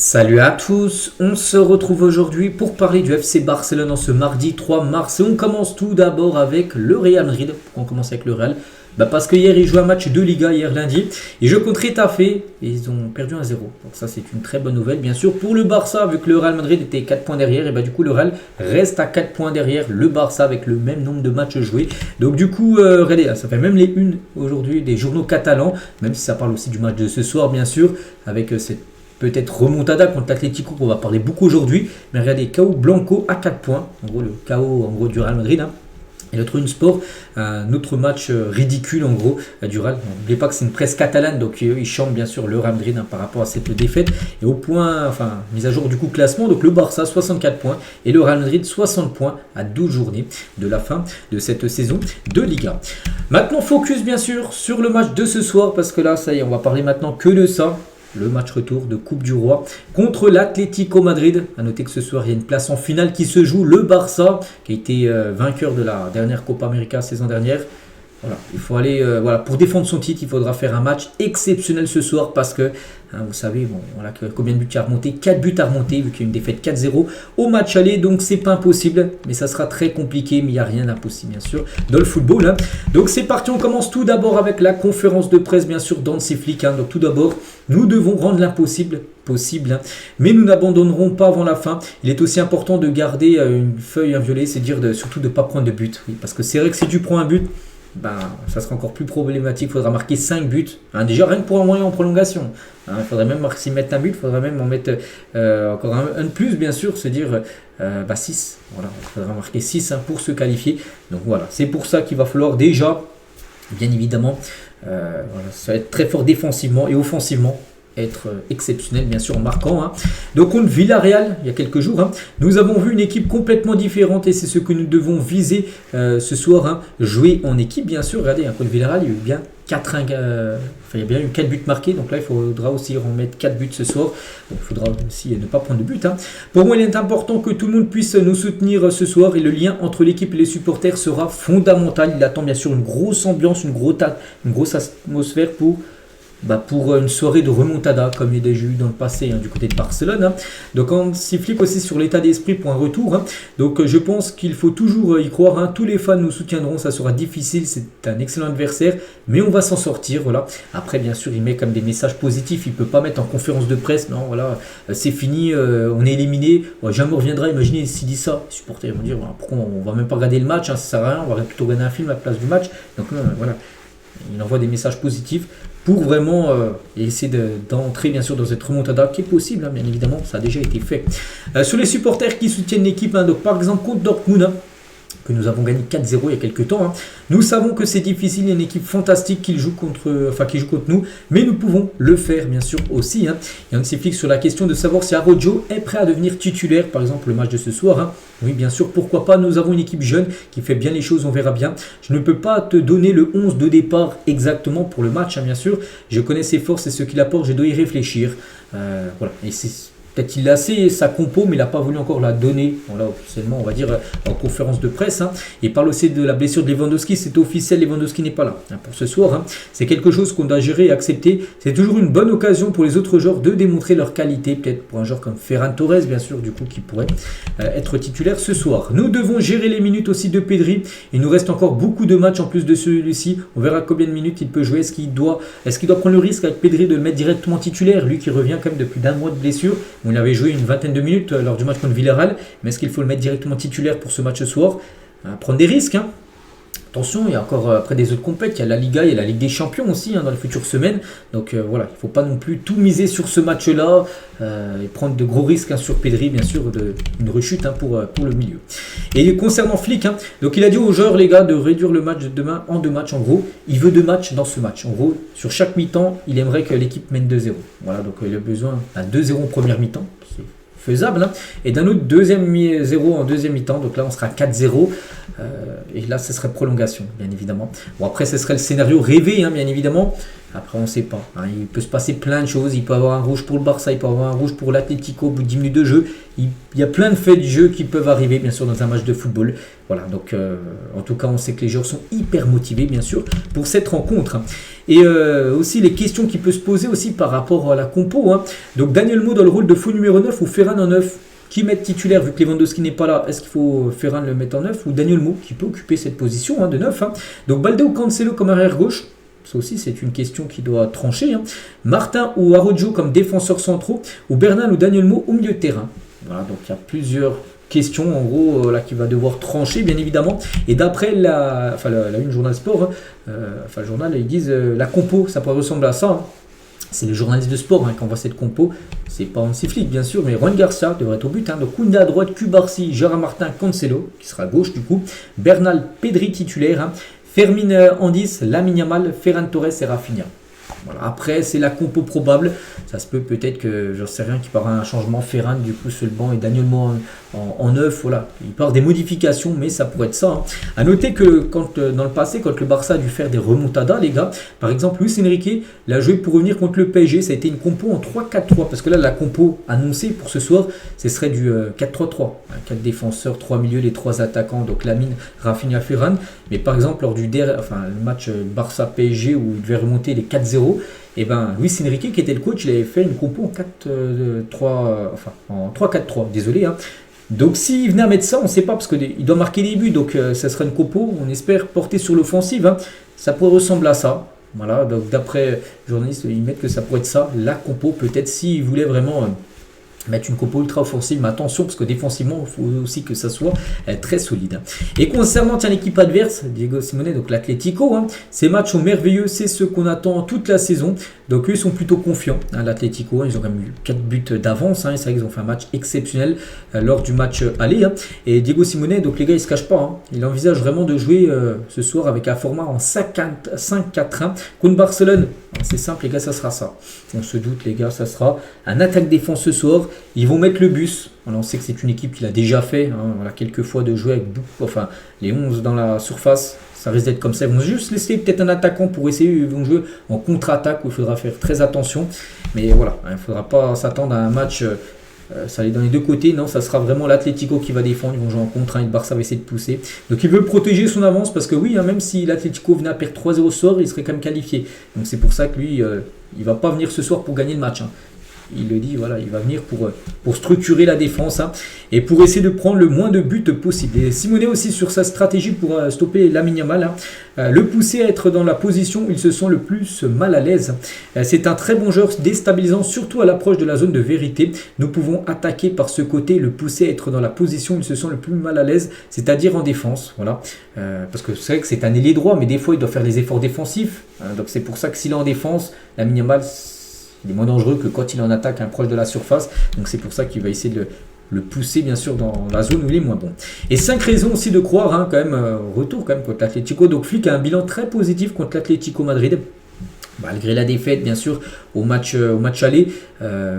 Salut à tous, on se retrouve aujourd'hui pour parler du FC Barcelone en ce mardi 3 mars et on commence tout d'abord avec le Real Madrid. Pourquoi on commence avec le Real? Parce que hier ils jouaient un match de Liga hier lundi et je compte Getafe et ils ont perdu 1-0. Donc ça c'est une très bonne nouvelle bien sûr pour le Barça vu que le Real Madrid était 4 points derrière et du coup le Real reste à 4 points derrière le Barça avec le même nombre de matchs joués. Donc du coup regardez, ça fait même les unes aujourd'hui des journaux catalans, même si ça parle aussi du match de ce soir bien sûr avec cette peut-être remontada contre l'Atlético qu'on va parler beaucoup aujourd'hui. Mais regardez, KO Blanco à 4 points. En gros, le KO du Real Madrid. Et l'autre une sport, un autre match ridicule en gros du Real. N'oubliez pas que c'est une presse catalane, donc ils chantent bien sûr le Real Madrid par rapport à cette défaite. Et au point, mise à jour du coup classement, donc le Barça 64 points et le Real Madrid 60 points à 12 journées de la fin de cette saison de Liga. Maintenant focus bien sûr sur le match de ce soir parce que là ça y est, on va parler maintenant que de ça. Le match retour de Coupe du Roi contre l'Atlético Madrid. A noter que ce soir, il y a une place en finale qui se joue. Le Barça, qui a été vainqueur de la dernière Copa América saison dernière. Voilà, il faut aller, pour défendre son titre, il faudra faire un match exceptionnel ce soir parce que, vous savez, combien de buts il a remonté? 4 buts à remonter vu qu'il y a une défaite 4-0 au match aller. Donc, c'est pas impossible, mais ça sera très compliqué. Mais il n'y a rien d'impossible, bien sûr, dans le football. Donc, c'est parti. On commence tout d'abord avec la conférence de presse, bien sûr, d'Hansi Flick. Donc, tout d'abord, nous devons rendre l'impossible possible, mais nous n'abandonnerons pas avant la fin. Il est aussi important de garder une feuille inviolée, c'est-à-dire surtout de ne pas prendre de but. Oui, parce que c'est vrai que si tu prends un but, ça sera encore plus problématique. Il faudra marquer 5 buts. Déjà, rien que pour un moyen en prolongation. Il faudrait même s'y mettre un but. Il faudrait même en mettre encore un de plus, bien sûr. Se dire 6. Voilà, il faudra marquer 6 pour se qualifier. Donc voilà, c'est pour ça qu'il va falloir déjà, bien évidemment, ça va être très fort défensivement et offensivement. Être exceptionnel bien sûr en marquant. Donc contre Villarreal il y a quelques jours, nous avons vu une équipe complètement différente et c'est ce que nous devons viser ce soir, jouer en équipe bien sûr. Regardez, contre Villarreal il y a eu bien 4 buts marqués, donc là il faudra aussi remettre 4 buts ce soir. Donc, il faudra aussi ne pas prendre de but. Pour moi il est important que tout le monde puisse nous soutenir ce soir et le lien entre l'équipe et les supporters sera fondamental. Il attend bien sûr une grosse ambiance, une grosse atmosphère pour une soirée de remontada comme il y a déjà eu dans le passé du côté de Barcelone. Donc on s'y flique aussi sur l'état d'esprit pour un retour. Donc je pense qu'il faut toujours y croire. Tous les fans nous soutiendront, ça sera difficile, c'est un excellent adversaire, mais on va s'en sortir. Voilà. Après bien sûr il met comme des messages positifs, il ne peut pas mettre en conférence de presse, non voilà, c'est fini, on est éliminé, jamais on reviendra. Imaginez s'il dit ça, les supporters vont dire pourquoi on va même pas regarder le match, ça sert à rien, on va plutôt regarder un film à la place du match. Donc voilà, il envoie des messages positifs pour vraiment essayer d'entrer bien sûr dans cette remontada qui est possible, bien évidemment, ça a déjà été fait. Sur les supporters qui soutiennent l'équipe, donc par exemple contre Dortmund, que nous avons gagné 4-0 il y a quelques temps. Nous savons que c'est difficile, il y a une équipe fantastique qui joue contre nous, mais nous pouvons le faire bien sûr aussi. Il y a un flic sur la question de savoir si Araujo est prêt à devenir titulaire, par exemple le match de ce soir. Oui bien sûr, pourquoi pas, nous avons une équipe jeune qui fait bien les choses, on verra bien. Je ne peux pas te donner le 11 de départ exactement pour le match, bien sûr. Je connais ses forces et ce qu'il apporte, je dois y réfléchir. Voilà, et c'est... Peut-être qu'il a assez sa compo, mais il n'a pas voulu encore la donner, officiellement, on va dire, en conférence de presse. Il parle aussi de la blessure de Lewandowski, c'est officiel, Lewandowski n'est pas là pour ce soir. C'est quelque chose qu'on doit gérer et accepter. C'est toujours une bonne occasion pour les autres joueurs de démontrer leur qualité, peut-être pour un joueur comme Ferran Torres, bien sûr, du coup, qui pourrait être titulaire ce soir. Nous devons gérer les minutes aussi de Pedri. Il nous reste encore beaucoup de matchs en plus de celui-ci. On verra combien de minutes il peut jouer. Est-ce qu'il doit prendre le risque avec Pedri de le mettre directement titulaire, lui qui revient quand même de plus d'un mois de blessure. Il avait joué une vingtaine de minutes lors du match contre Villarreal, mais est-ce qu'il faut le mettre directement titulaire pour ce match ce soir? Prendre des risques. Attention, il y a encore après des autres compètes, il y a la Liga, il y a la Ligue des Champions aussi dans les futures semaines. Donc voilà, il ne faut pas non plus tout miser sur ce match-là et prendre de gros risques sur Pedri, bien sûr, une rechute pour le milieu. Et concernant Flick, donc il a dit aux joueurs, les gars, de réduire le match de demain en 2 matchs. En gros, il veut 2 matchs dans ce match. En gros, sur chaque mi-temps, il aimerait que l'équipe mène 2-0. Voilà, donc il a besoin d'un 2-0 en première mi-temps. C'est faisable, et d'un autre 2-0 en deuxième mi-temps, donc là on sera 4-0 et là ce serait prolongation bien évidemment. Bon après ce serait le scénario rêvé bien évidemment, Après, on ne sait pas. Hein. Il peut se passer plein de choses. Il peut avoir un rouge pour le Barça, il peut avoir un rouge pour l'Atlético au bout de 10 minutes de jeu. Il y a plein de faits de jeu qui peuvent arriver, bien sûr, dans un match de football. Voilà, donc en tout cas, on sait que les joueurs sont hyper motivés, bien sûr, pour cette rencontre. Et aussi, les questions qui peuvent se poser aussi par rapport à la compo. Hein. Donc, Daniel Mo dans le rôle de faux numéro 9 ou Ferran en 9. Qui met titulaire vu que Lewandowski n'est pas là? Est-ce qu'il faut Ferran le mettre en 9 ou Daniel Mo qui peut occuper cette position de 9 hein. Donc Balde ou Cancelo comme arrière gauche? Ça aussi, c'est une question qui doit trancher. Hein. Martin ou Araujo comme défenseurs centraux ou Bernal ou Daniel Mo au milieu de terrain. Voilà, donc il y a plusieurs questions en gros là qui va devoir trancher bien évidemment. Et d'après la une Journal Sport, le journal, ils disent la compo, ça pourrait ressembler à ça. Hein. C'est les journalistes de sport qui envoient cette compo. C'est pas Hansi Flick, bien sûr, mais Juan Garcia devrait être au but. Hein. Donc Koundé à droite, Cubarsí, Gérard Martin, Cancelo, qui sera à gauche du coup. Bernal, Pedri titulaire. Hein. Fermin en 10, Lamine Yamal, Ferran Torres et Rafinha. Voilà. Après, c'est la compo probable. Ça se peut peut-être que, j'en sais rien, qu'il y aura un changement. Ferran, du coup, sur le banc et Daniel Mo en 9. Voilà. Il peut y avoir des modifications, mais ça pourrait être ça. Hein. À noter que dans le passé, quand le Barça a dû faire des remontadas, les gars, par exemple, Luis Enrique l'a joué pour revenir contre le PSG. Ça a été une compo en 3-4-3. Parce que là, la compo annoncée pour ce soir, ce serait du 4-3-3. 4 défenseurs, 3 milieux, les 3 attaquants. Donc Lamine, Rafinha, Ferran. Mais par exemple, lors du le match Barça-PSG où il devait remonter les 4-0, et ben Luis Enrique qui était le coach, il avait fait une compo en 3-4-3, désolé. Hein. Donc s'il venait à mettre ça, on ne sait pas parce qu'il doit marquer des buts, donc ça sera une compo, on espère, portée sur l'offensive. Hein. Ça pourrait ressembler à ça. Voilà, donc d'après les journalistes, ils mettent que ça pourrait être ça, la compo peut-être s'ils voulaient vraiment mettre une compo ultra offensive, mais attention parce que défensivement il faut aussi que ça soit très solide. Et concernant l'équipe adverse, Diego Simeone, donc l'Atlético, hein, ces matchs sont merveilleux, c'est ce qu'on attend toute la saison, donc eux ils sont plutôt confiants, hein, l'Atlético, hein, ils ont quand même eu 4 buts d'avance, hein, c'est vrai qu'ils ont fait un match exceptionnel lors du match aller, hein, et Diego Simeone, donc les gars ils se cachent pas, hein, il envisage vraiment de jouer ce soir avec un format en 5-4-1 contre Barcelone. C'est simple les gars, ça sera ça. On se doute les gars, ça sera un attaque-défense ce soir. Ils vont mettre le bus. Alors, on sait que c'est une équipe qui l'a déjà fait. Hein. Voilà, quelques fois de jouer avec les 11 dans la surface. Ça risque d'être comme ça. Ils vont juste laisser peut-être un attaquant pour essayer. Ils vont jouer en contre-attaque où il faudra faire très attention. Mais voilà, il ne faudra pas s'attendre à un match. Ça allait dans les deux côtés, non, ça sera vraiment l'Atlético qui va défendre, ils vont jouer en contre, et le Barça va essayer de pousser. Donc il veut protéger son avance parce que oui, hein, même si l'Atlético venait à perdre 3-0 ce soir, il serait quand même qualifié. Donc c'est pour ça que lui, il va pas venir ce soir pour gagner le match. Hein. Il le dit, voilà, il va venir pour structurer la défense hein, et pour essayer de prendre le moins de buts possible. Et Simeone aussi sur sa stratégie pour stopper Lamine Yamal, hein, le pousser à être dans la position où il se sent le plus mal à l'aise. C'est un très bon joueur déstabilisant, surtout à l'approche de la zone de vérité. Nous pouvons attaquer par ce côté, le pousser à être dans la position où il se sent le plus mal à l'aise, c'est-à-dire en défense. Voilà. Parce que c'est vrai que c'est un ailier droit, mais des fois il doit faire des efforts défensifs. Hein, donc c'est pour ça que s'il est en défense, Lamine Yamal, il est moins dangereux que quand il en attaque un proche de la surface. Donc c'est pour ça qu'il va essayer de le pousser bien sûr dans la zone où il est moins bon. Et 5 raisons aussi de croire hein, quand même, retour quand même contre l'Atlético. Donc Flick a un bilan très positif contre l'Atlético Madrid. Malgré la défaite, bien sûr, au match aller,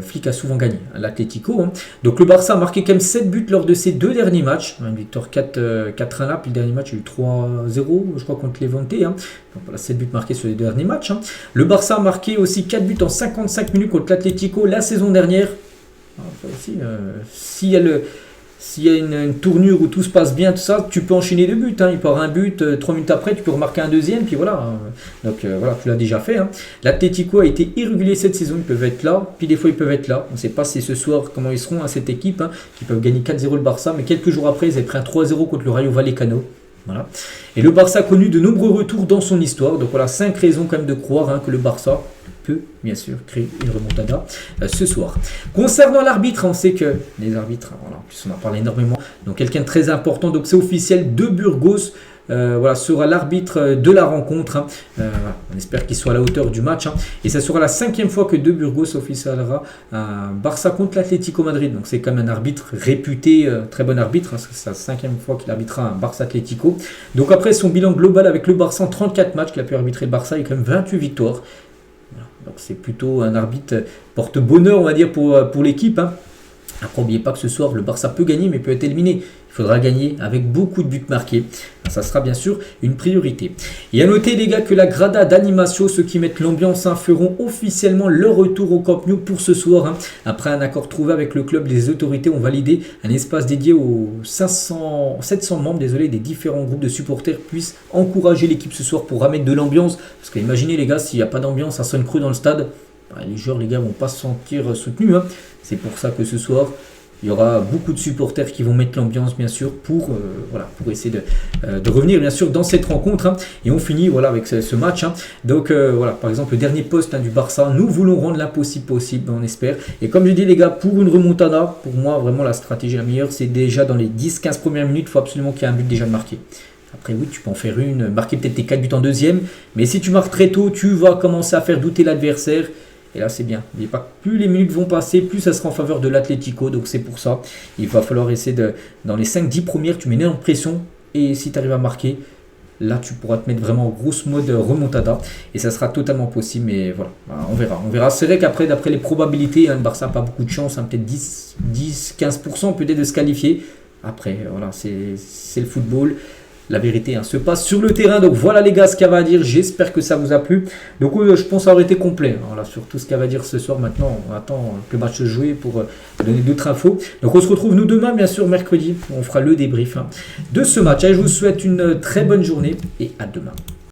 Flick a souvent gagné l'Atlético. Hein. Donc le Barça a marqué quand même 7 buts lors de ses 2 derniers matchs. Une victoire 4-1 là, puis le dernier match, il y a eu 3-0, je crois, contre Levante. Hein. Donc voilà, 7 buts marqués sur les 2 derniers matchs. Hein. Le Barça a marqué aussi 4 buts en 55 minutes contre l'Atlético la saison dernière. S'il y a une tournure où tout se passe bien, tout ça, tu peux enchaîner 2 buts. Hein. Il peut y avoir un but, 3 minutes après, tu peux remarquer un deuxième, puis voilà. Donc voilà, tu l'as déjà fait. Hein. L'Atlético a été irrégulier cette saison, ils peuvent être là, puis des fois ils peuvent être là. On ne sait pas si ce soir, comment ils seront à cette équipe, hein, qui peuvent gagner 4-0 le Barça, mais quelques jours après, ils avaient pris un 3-0 contre le Rayo Vallecano. Voilà. Et le Barça a connu de nombreux retours dans son histoire. Donc voilà, 5 raisons quand même de croire hein, que le Barça peut bien sûr créer une remontada ce soir. Concernant l'arbitre, on sait que les arbitres, voilà, en plus on en parle énormément, donc quelqu'un de très important, donc c'est officiel, De Burgos voilà, sera l'arbitre de la rencontre. Hein. Voilà, on espère qu'il soit à la hauteur du match. Hein. Et ça sera la 5e fois que De Burgos officialisera un Barça contre l'Atlético Madrid. Donc c'est quand même un arbitre réputé, très bon arbitre. Hein, c'est la 5e fois qu'il arbitrera un Barça Atlético. Donc après son bilan global avec le Barça en 34 matchs qu'il a pu arbitrer le Barça, il y a quand même 28 victoires. Voilà, donc c'est plutôt un arbitre porte-bonheur, on va dire, pour l'équipe. Hein. Après, n'oubliez pas que ce soir, le Barça peut gagner, mais peut être éliminé. Il faudra gagner avec beaucoup de buts marqués. Ça sera bien sûr une priorité. Et à noter, les gars, que la Grada d'Animation, ceux qui mettent l'ambiance, feront officiellement leur retour au Camp Nou pour ce soir. Après un accord trouvé avec le club, les autorités ont validé un espace dédié aux 700 membres des différents groupes de supporters puissent encourager l'équipe ce soir pour ramener de l'ambiance. Parce que imaginez, les gars, s'il n'y a pas d'ambiance, ça sonne creux dans le stade. Les joueurs, les gars, vont pas se sentir soutenus. C'est pour ça que ce soir, il y aura beaucoup de supporters qui vont mettre l'ambiance, bien sûr, pour essayer de revenir, bien sûr, dans cette rencontre. Et on finit avec ce match. Donc, par exemple, le dernier poste du Barça, nous voulons rendre l'impossible possible, on espère. Et comme je dis, les gars, pour une remontada, pour moi, vraiment, la stratégie la meilleure, c'est déjà dans les 10-15 premières minutes, il faut absolument qu'il y ait un but déjà marqué. Après, oui, tu peux en faire une, marquer peut-être tes 4 buts en deuxième. Mais si tu marques très tôt, tu vas commencer à faire douter l'adversaire. Et là, c'est bien. N'oubliez pas que plus les minutes vont passer, plus ça sera en faveur de l'Atlético. Donc, c'est pour ça. Il va falloir essayer dans les 5-10 premières, tu mets une énorme pression. Et si tu arrives à marquer, là, tu pourras te mettre vraiment en grosse mode remontada. Et ça sera totalement possible. Mais voilà, on verra. On verra. C'est vrai qu'après, d'après les probabilités, le Barça n'a pas beaucoup de chance. Peut-être 10-15% peut-être de se qualifier. Après, voilà, c'est le football. La vérité se passe sur le terrain. Donc voilà les gars ce qu'il y avait à dire. J'espère que ça vous a plu. Donc je pense avoir été complet sur tout ce qu'il y avait à dire ce soir. Maintenant on attend que le match se joue pour donner d'autres infos. Donc on se retrouve nous demain bien sûr mercredi. On fera le débrief de ce match. Allez, je vous souhaite une très bonne journée et à demain.